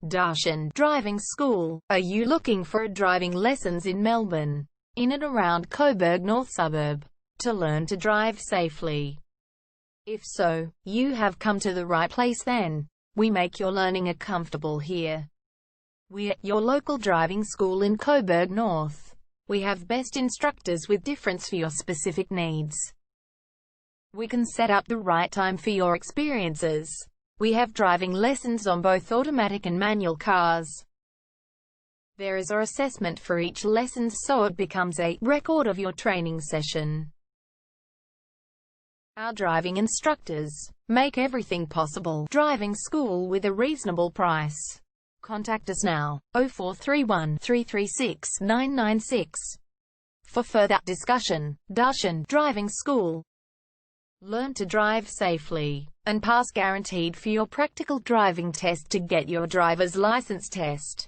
Darshan Driving School. Are you looking for driving lessons in Melbourne, in and around Coburg North suburb, to learn to drive safely? If so, you have come to the right place then. We make your learning comfortable here. We're your local driving school in Coburg North. We have best instructors with difference for your specific needs. We can set up the right time for your experiences. We have driving lessons on both automatic and manual cars. There is an assessment for each lesson, so it becomes a record of your training session. Our driving instructors make everything possible. Driving school with a reasonable price. Contact us now, 0431 336 996. For further discussion. Darshan Driving School. Learn to drive safely and pass guaranteed for your practical driving test to get your driver's license test.